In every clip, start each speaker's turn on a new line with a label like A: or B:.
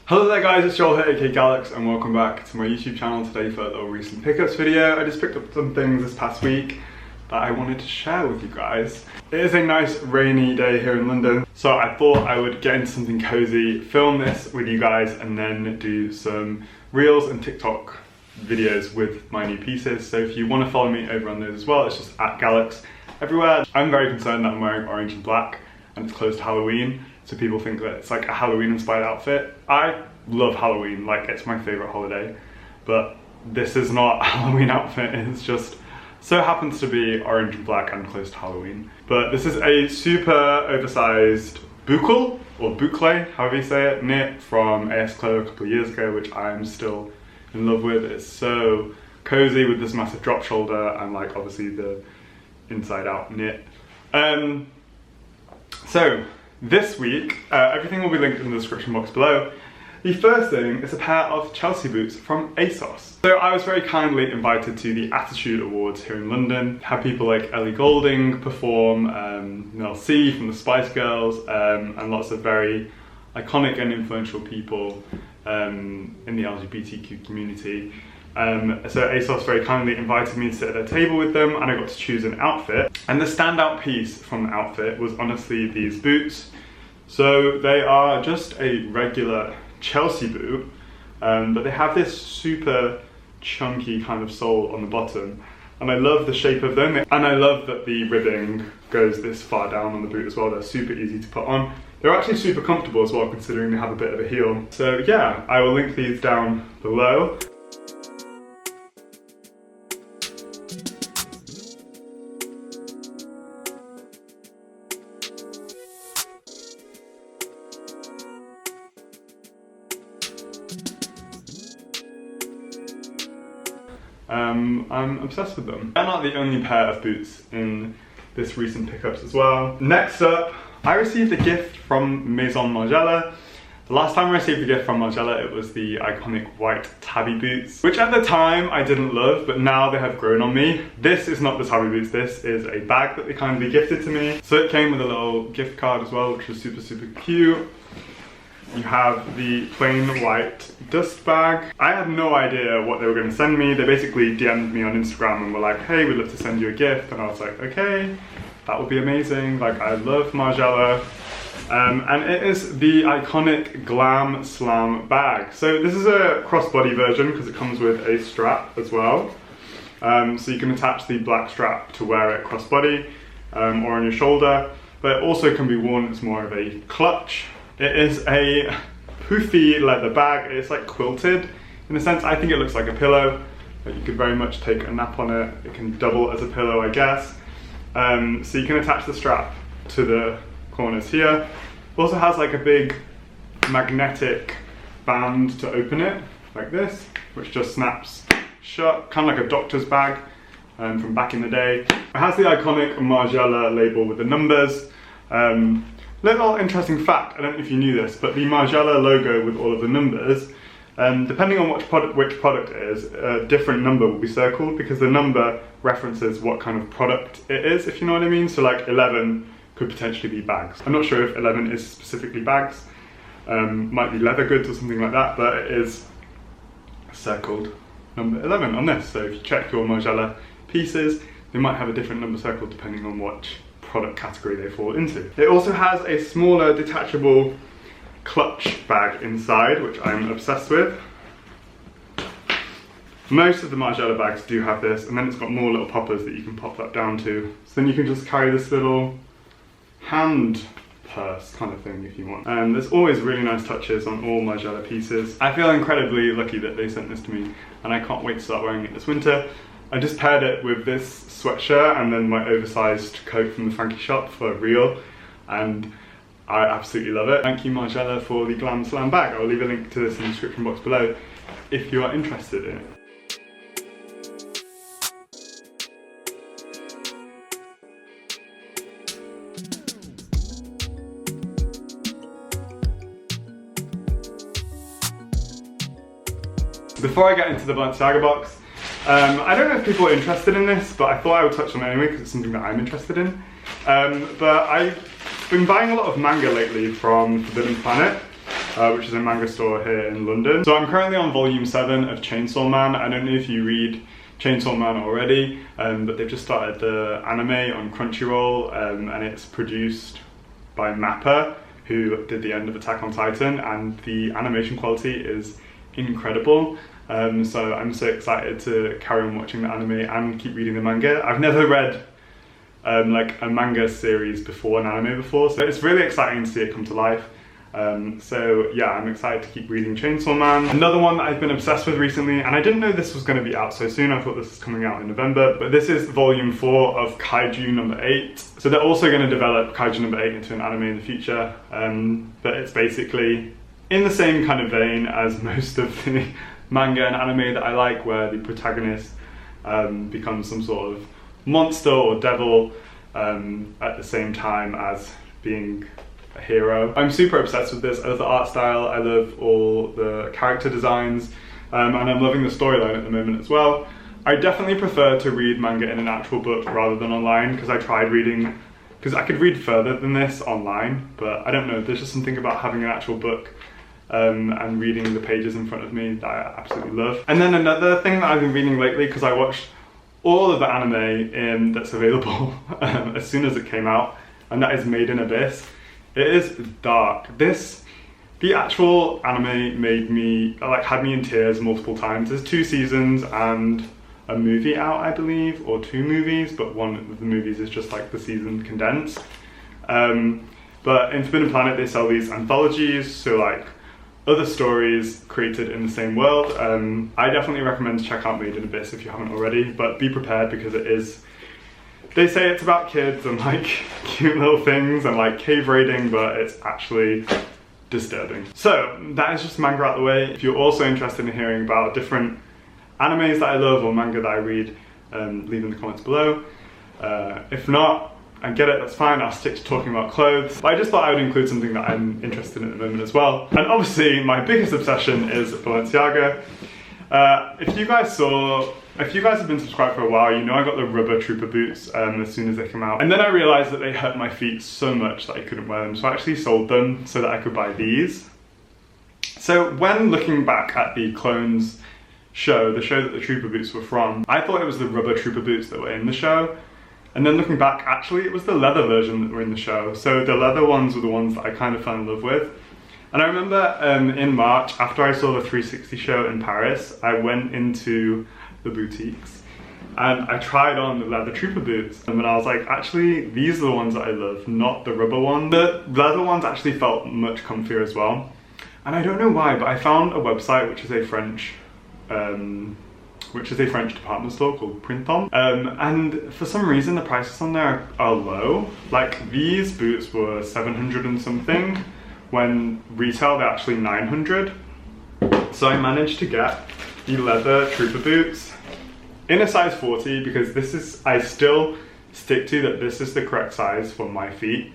A: Hello there guys, it's Joel here, aka Gallucks, and welcome back to my YouTube channel today for a little recent pickups video. I just picked up some things this past week that I wanted to share with you guys. It is a nice rainy day here in London, so I thought I would get into something cozy, film this with you guys, and then do some reels and TikTok videos with my new pieces. So if you want to follow me over on those as well, it's just at Gallucks everywhere. I'm very concerned that I'm wearing orange and black and it's close to Halloween, so people think that it's like a Halloween inspired outfit. I love Halloween, like it's my favorite holiday, but this is not a Halloween outfit. It's just so happens to be orange and black and close to Halloween. But this is a super oversized boucle, or boucle, however you say it, knit from ASOS a couple of years ago, which I'm still in love with. It's so cozy with this massive drop shoulder and like obviously the inside out knit. So this week, everything will be linked in the description box below. The first thing is a pair of Chelsea boots from ASOS. So I was very kindly invited to the Attitude Awards here in London. Had people like Ellie Goulding perform, Mel C from the Spice Girls, and lots of very iconic and influential people in the LGBTQ community. So ASOS very kindly invited me to sit at their table with them, and I got to choose an outfit. And the standout piece from the outfit was honestly these boots. So they are just a regular Chelsea boot, but they have this super chunky kind of sole on the bottom, and I love the shape of them, and I love that the ribbing goes this far down on the boot as well. They're super easy to put on. They're actually super comfortable as well, considering they have a bit of a heel. So yeah, I will link these down below. I'm obsessed with them. They're not the only pair of boots in this recent pickups as well. Next up, I received a gift from Maison Margiela. The last time I received a gift from Margiela, it was the iconic white tabby boots, which at the time I didn't love, but now they have grown on me. This is not the tabby boots, this is a bag that they kindly gifted to me. So it came with a little gift card as well, which was super, super cute. You have the plain white dust bag. I had no idea what they were going to send me. They basically DM'd me on Instagram and were like, hey, we'd love to send you a gift. And I was like, okay, that would be amazing. Like, I love Margiela. And it is the iconic Glam Slam bag. So this is a crossbody version because it comes with a strap as well. So you can attach the black strap to wear it crossbody or on your shoulder. But it also can be worn as more of a clutch. It is a poofy leather bag. It's like quilted in a sense. I think it looks like a pillow, but you could very much take a nap on it. It can double as a pillow, I guess. So you can attach the strap to the corners here. It also has like a big magnetic band to open it, like this, which just snaps shut, kind of like a doctor's bag from back in the day. It has the iconic Margiela label with the numbers. Little interesting fact, I don't know if you knew this, but the Margiela logo with all of the numbers, depending on which product it is, a different number will be circled because the number references what kind of product it is, if you know what I mean. So like 11 could potentially be bags. I'm not sure if 11 is specifically bags, might be leather goods or something like that, but it is circled number 11 on this. So if you check your Margiela pieces, they might have a different number circled depending on which product category they fall into. It also has a smaller detachable clutch bag inside, which I'm obsessed with. Most of the Margiela bags do have this, and then it's got more little poppers that you can pop that down to. So then you can just carry this little hand purse kind of thing if you want. And there's always really nice touches on all Margiela pieces. I feel incredibly lucky that they sent this to me, and I can't wait to start wearing it this winter. I just paired it with this sweatshirt and then my oversized coat from the Frankie shop for real, and I absolutely love it. Thank you Margiela for the Glam Slam bag. I'll leave a link to this in the description box below if you are interested in it. Before I get into the Balenciaga box, I don't know if people are interested in this, but I thought I would touch on it anyway because it's something that I'm interested in. But I've been buying a lot of manga lately from Forbidden Planet, which is a manga store here in London. So I'm currently on volume 7 of Chainsaw Man. I don't know if you read Chainsaw Man already, but they've just started the anime on Crunchyroll, and it's produced by MAPPA, who did the end of Attack on Titan, and the animation quality is incredible. So I'm so excited to carry on watching the anime and keep reading the manga. I've never read like a manga series before, an anime before, so it's really exciting to see it come to life. So yeah, I'm excited to keep reading Chainsaw Man. Another one that I've been obsessed with recently, and I didn't know this was going to be out so soon, I thought this was coming out in November, but this is volume 4 of Kaiju number 8. So they're also going to develop Kaiju number 8 into an anime in the future, but it's basically in the same kind of vein as most of the manga and anime that I like, where the protagonist becomes some sort of monster or devil at the same time as being a hero. I'm super obsessed with this. I love the art style, I love all the character designs, and I'm loving the storyline at the moment as well. I definitely prefer to read manga in an actual book rather than online, because I tried reading, because I could read further than this online, but I don't know, there's just something about having an actual book and reading the pages in front of me that I absolutely love. And then another thing that I've been reading lately, because I watched all of the anime that's available as soon as it came out, and that is Made in Abyss. It is dark. The actual anime made me, had me in tears multiple times. There's 2 seasons and a movie out, I believe, or 2 movies, but one of the movies is just like the season condensed. But in Forbidden Planet they sell these anthologies, so like other stories created in the same world. I definitely recommend to check out Made in Abyss if you haven't already, but be prepared because it is, they say it's about kids and like cute little things and like cave raiding, but it's actually disturbing. So that is just manga out the way. If you're also interested in hearing about different animes that I love or manga that I read, leave in the comments below. If not, I get it, that's fine, I'll stick to talking about clothes. But I just thought I would include something that I'm interested in at the moment as well. And obviously my biggest obsession is Balenciaga. If you guys have been subscribed for a while, you know I got the rubber trooper boots as soon as they came out. And then I realized that they hurt my feet so much that I couldn't wear them, so I actually sold them so that I could buy these. So when looking back at the Clones show, the show that the trooper boots were from, I thought it was the rubber trooper boots that were in the show. And then looking back, actually it was the leather version that were in the show. So the leather ones were the ones that I kind of fell in love with. And I remember in March, after I saw the 360 show in Paris, I went into the boutiques and I tried on the leather trooper boots. And then I was like, actually, these are the ones that I love, not the rubber ones. The leather ones actually felt much comfier as well. And I don't know why, but I found a website which is a French department store called Printemps. And for some reason the prices on there are low. Like these boots were 700 and something, when retail they're actually 900. So I managed to get the leather trooper boots in a size 40, because this is, I still stick to that this is the correct size for my feet,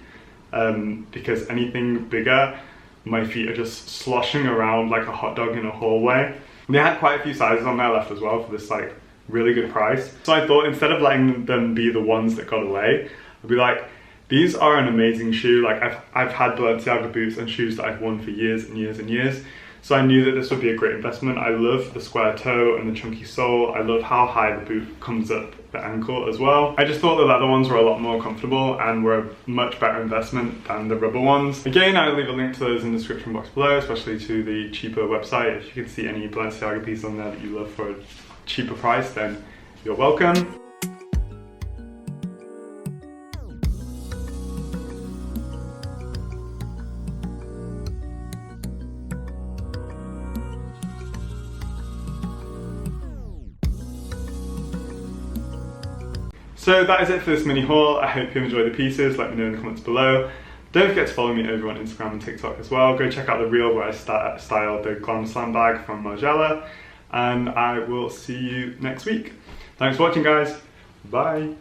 A: because anything bigger, my feet are just sloshing around like a hot dog in a hallway. They had quite a few sizes on there left as well for this like really good price. So I thought instead of letting them be the ones that got away, I'd be like, these are an amazing shoe. Like I've had Balenciaga boots and shoes that I've worn for years and years and years. So I knew that this would be a great investment. I love the square toe and the chunky sole. I love how high the boot comes up the ankle as well. I just thought the leather ones were a lot more comfortable and were a much better investment than the rubber ones. Again, I'll leave a link to those in the description box below, especially to the cheaper website. If you can see any Balenciaga pieces on there that you love for a cheaper price, then you're welcome. So that is it for this mini haul. I hope you enjoyed the pieces. Let me know in the comments below. Don't forget to follow me over on Instagram and TikTok as well. Go check out the reel where I styled the Glam Slam bag from Margiela. And I will see you next week. Thanks for watching, guys. Bye.